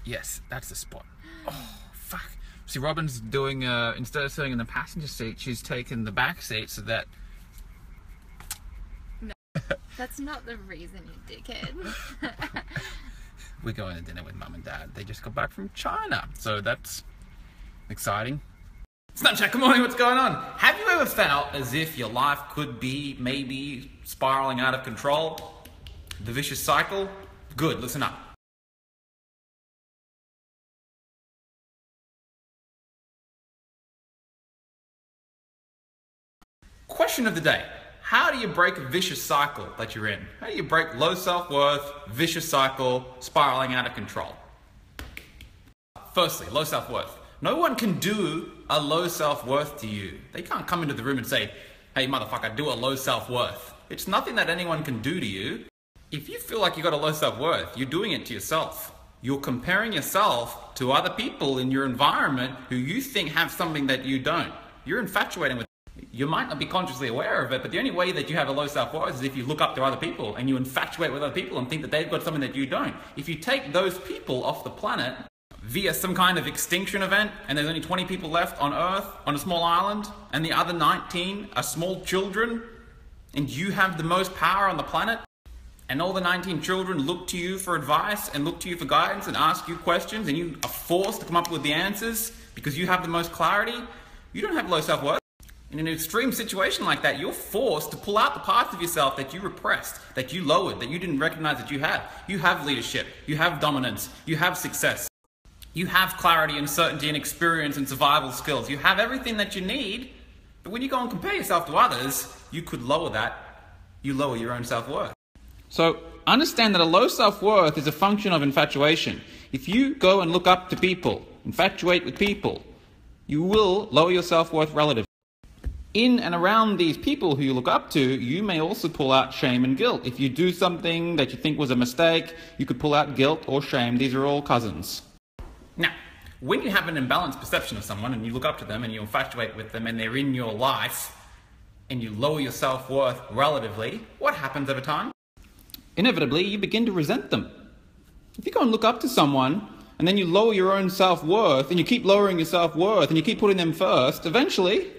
Yes, that's the spot. Oh, fuck. See, Robin's doing, instead of sitting in the passenger seat, she's taken the back seat so that... No, that's not the reason, you dickhead. We're going to dinner with Mum and Dad. They just got back from China, so that's exciting. Snapchat, good morning, what's going on? Have you ever felt as if your life could be maybe spiraling out of control? The vicious cycle? Good, listen up. Question of the day. How do you break a vicious cycle that you're in? How do you break low self-worth, vicious cycle, spiraling out of control? Firstly, low self-worth. No one can do a low self-worth to you. They can't come into the room and say, hey motherfucker, do a low self-worth. It's nothing that anyone can do to you. If you feel like you got a low self-worth, you're doing it to yourself. You're comparing yourself to other people in your environment who you think have something that you don't. You're infatuating with. You might not be consciously aware of it, but the only way that you have a low self-worth is if you look up to other people and you infatuate with other people and think that they've got something that you don't. If you take those people off the planet via some kind of extinction event and there's only 20 people left on Earth on a small island and the other 19 are small children and you have the most power on the planet and all the 19 children look to you for advice and look to you for guidance and ask you questions and you are forced to come up with the answers because you have the most clarity, you don't have low self-worth. In an extreme situation like that, you're forced to pull out the parts of yourself that you repressed, that you lowered, that you didn't recognize that you had. You have leadership, you have dominance, you have success, you have clarity and certainty and experience and survival skills. You have everything that you need, but when you go and compare yourself to others, you could lower that. You lower your own self-worth. So understand that a low self-worth is a function of infatuation. If you go and look up to people, infatuate with people, you will lower your self-worth relatively. In and around these people who you look up to, you may also pull out shame and guilt. If you do something that you think was a mistake, you could pull out guilt or shame. These are all cousins. Now, when you have an imbalanced perception of someone and you look up to them and you infatuate with them and they're in your life and you lower your self-worth relatively, what happens over time? Inevitably, you begin to resent them. If you go and look up to someone and then you lower your own self-worth and you keep lowering your self-worth and you keep putting them first, eventually,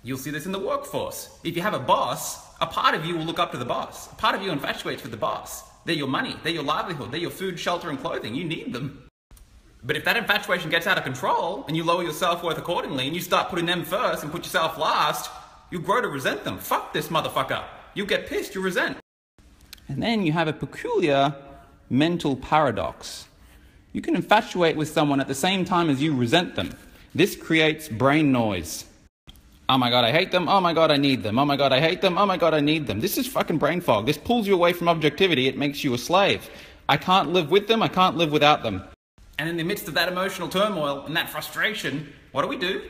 you'll see this in the workforce. If you have a boss, a part of you will look up to the boss. A part of you infatuates with the boss. They're your money, they're your livelihood, they're your food, shelter, and clothing. You need them. But if that infatuation gets out of control and you lower your self-worth accordingly and you start putting them first and put yourself last, you'll grow to resent them. Fuck this motherfucker. You'll get pissed, you'll resent. And then you have a peculiar mental paradox. You can infatuate with someone at the same time as you resent them. This creates brain noise. Oh my God, I hate them. Oh my God, I need them. Oh my God, I hate them. Oh my God, I need them. This is fucking brain fog. This pulls you away from objectivity. It makes you a slave. I can't live with them. I can't live without them. And in the midst of that emotional turmoil and that frustration, what do?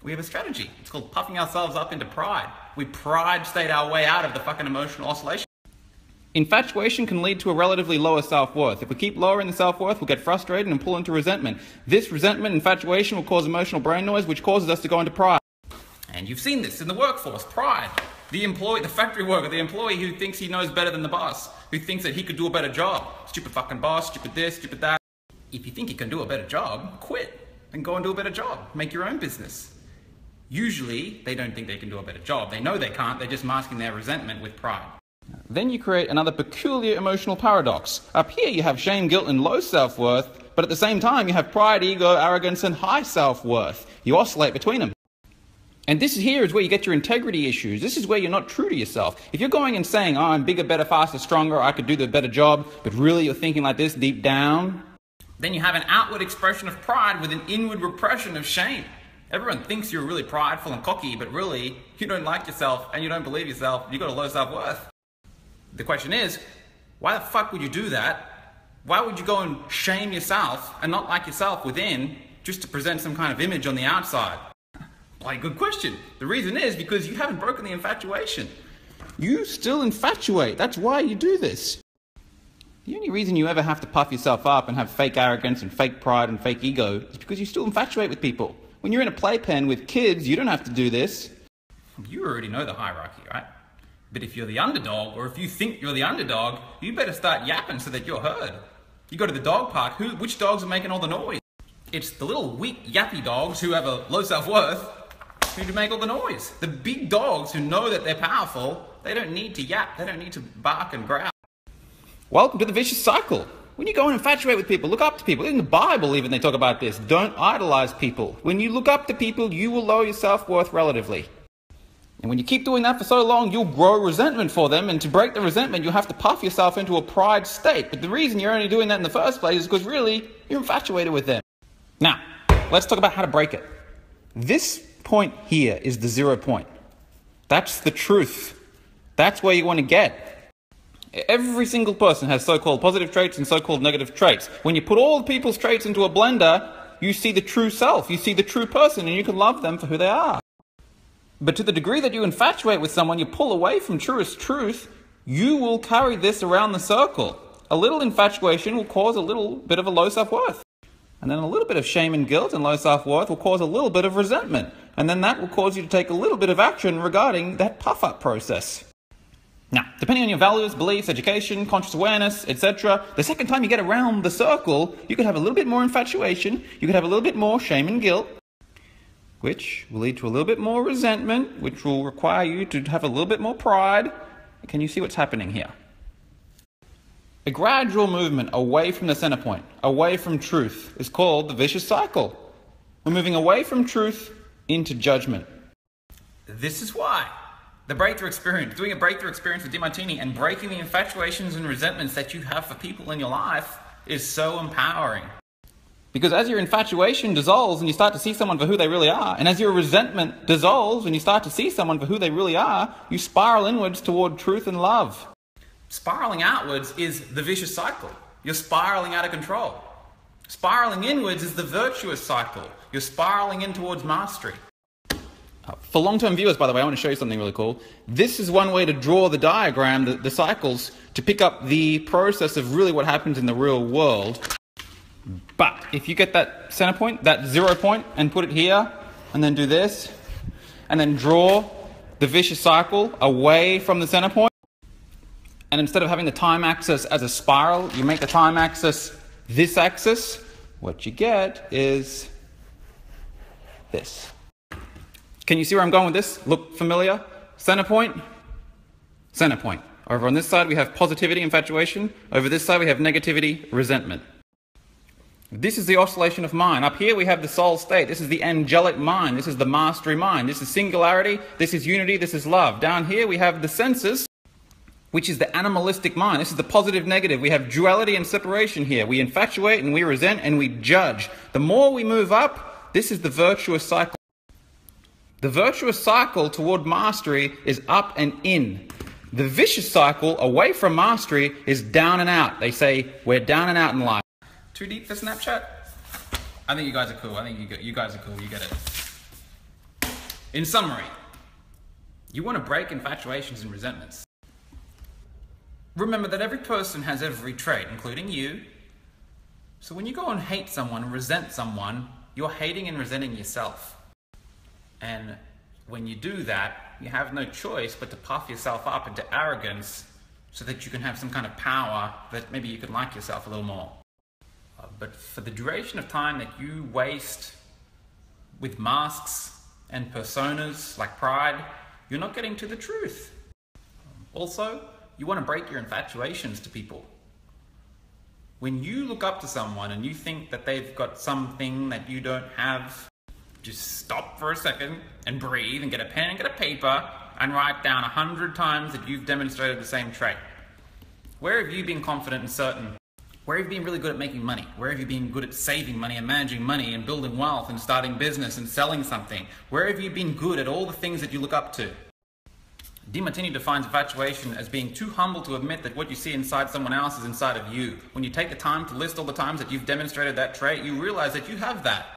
We have a strategy. It's called puffing ourselves up into pride. We pride state our way out of the fucking emotional oscillation. Infatuation can lead to a relatively lower self-worth. If we keep lowering the self-worth, we'll get frustrated and pull into resentment. This resentment, infatuation, will cause emotional brain noise, which causes us to go into pride. And you've seen this in the workforce, pride. The employee, the factory worker, the employee who thinks he knows better than the boss, who thinks that he could do a better job. Stupid fucking boss, stupid this, stupid that. If you think you can do a better job, quit and go and do a better job. Make your own business. Usually, they don't think they can do a better job. They know they can't, they're just masking their resentment with pride. Then you create another peculiar emotional paradox. Up here you have shame, guilt, and low self-worth, but at the same time you have pride, ego, arrogance, and high self-worth. You oscillate between them. And this here is where you get your integrity issues. This is where you're not true to yourself. If you're going and saying, oh, I'm bigger, better, faster, stronger, I could do the better job, but really you're thinking like this deep down, then you have an outward expression of pride with an inward repression of shame. Everyone thinks you're really prideful and cocky, but really you don't like yourself and you don't believe yourself. You've got a low self-worth. The question is, why the fuck would you do that? Why would you go and shame yourself and not like yourself within just to present some kind of image on the outside? Bloody good question. The reason is because you haven't broken the infatuation. You still infatuate. That's why you do this. The only reason you ever have to puff yourself up and have fake arrogance and fake pride and fake ego is because you still infatuate with people. When you're in a playpen with kids, you don't have to do this. You already know the hierarchy, right? But if you're the underdog, or if you think you're the underdog, you better start yapping so that you're heard. You go to the dog park, which dogs are making all the noise? It's the little weak, yappy dogs who have a low self-worth who make all the noise. The big dogs who know that they're powerful, they don't need to yap, they don't need to bark and growl. Welcome to the vicious cycle. When you go and infatuate with people, look up to people. In the Bible even they talk about this. Don't idolize people. When you look up to people, you will lower your self-worth relatively. And when you keep doing that for so long, you'll grow resentment for them, and to break the resentment, you'll have to puff yourself into a pride state. But the reason you're only doing that in the first place is because really, you're infatuated with them. Now, let's talk about how to break it. This point here is the 0 point. That's the truth. That's where you want to get. Every single person has so-called positive traits and so-called negative traits. When you put all people's traits into a blender, you see the true self. You see the true person, and you can love them for who they are. But to the degree that you infatuate with someone, you pull away from truest truth, you will carry this around the circle. A little infatuation will cause a little bit of a low self-worth. And then a little bit of shame and guilt and low self-worth will cause a little bit of resentment. And then that will cause you to take a little bit of action regarding that puff-up process. Now, depending on your values, beliefs, education, conscious awareness, etc., the second time you get around the circle, you could have a little bit more infatuation, you could have a little bit more shame and guilt, which will lead to a little bit more resentment, which will require you to have a little bit more pride. Can you see what's happening here? A gradual movement away from the center point, away from truth, is called the vicious cycle. We're moving away from truth into judgment. This is why the breakthrough experience, doing a breakthrough experience with DeMartini and breaking the infatuations and resentments that you have for people in your life is so empowering. Because as your infatuation dissolves and you start to see someone for who they really are, and as your resentment dissolves and you start to see someone for who they really are, you spiral inwards toward truth and love. Spiraling outwards is the vicious cycle. You're spiraling out of control. Spiraling inwards is the virtuous cycle. You're spiraling in towards mastery. For long-term viewers, by the way, I want to show you something really cool. This is one way to draw the diagram, the cycles, to pick up the process of really what happens in the real world. But if you get that center point, that 0 point, and put it here, and then do this, and then draw the vicious cycle away from the center point, and instead of having the time axis as a spiral, you make the time axis this axis, what you get is this. Can you see where I'm going with this? Look familiar? Center point, center point. Over on this side we have positivity, infatuation. Over this side we have negativity, resentment. This is the oscillation of mind. Up here we have the soul state. This is the angelic mind. This is the mastery mind. This is singularity. This is unity. This is love. Down here we have the senses, which is the animalistic mind. This is the positive negative. We have duality and separation here. We infatuate and we resent and we judge. The more we move up, this is the virtuous cycle. The virtuous cycle toward mastery is up and in. The vicious cycle away from mastery is down and out. They say we're down and out in life. Too deep for Snapchat? I think you guys are cool. I think you guys are cool. You get it. In summary, you want to break infatuations and resentments. Remember that every person has every trait, including you. So when you go and hate someone, resent someone, you're hating and resenting yourself. And when you do that, you have no choice but to puff yourself up into arrogance so that you can have some kind of power that maybe you can like yourself a little more. But for the duration of time that you waste with masks and personas like pride, you're not getting to the truth. Also, you want to break your infatuations to people. When you look up to someone and you think that they've got something that you don't have, just stop for a second and breathe and get a pen and get a paper and write down 100 times that you've demonstrated the same trait. Where have you been confident and certain? Where have you been really good at making money? Where have you been good at saving money and managing money and building wealth and starting business and selling something? Where have you been good at all the things that you look up to? DeMartini defines infatuation as being too humble to admit that what you see inside someone else is inside of you. When you take the time to list all the times that you've demonstrated that trait, you realize that you have that.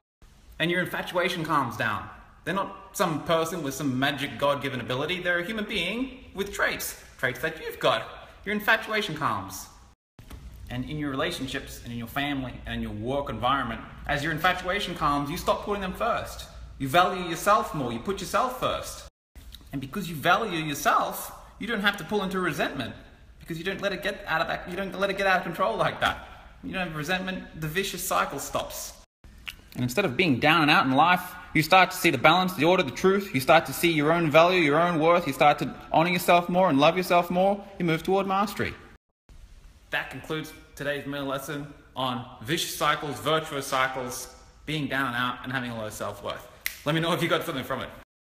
And your infatuation calms down. They're not some person with some magic God-given ability. They're a human being with traits that you've got. Your infatuation calms. And in your relationships and in your family and in your work environment, as your infatuation calms, you stop putting them first. You value yourself more. You put yourself first. And because you value yourself, you don't have to pull into resentment because you don't let it get out of control like that. you don't have resentment, the vicious cycle stops. And instead of being down and out in life, you start to see the balance, the order, the truth. You start to see your own value, your own worth. You start to honor yourself more and love yourself more. You move toward mastery. That concludes today's middle lesson on vicious cycles, virtuous cycles, being down and out, and having a low self-worth. Let me know if you got something from it.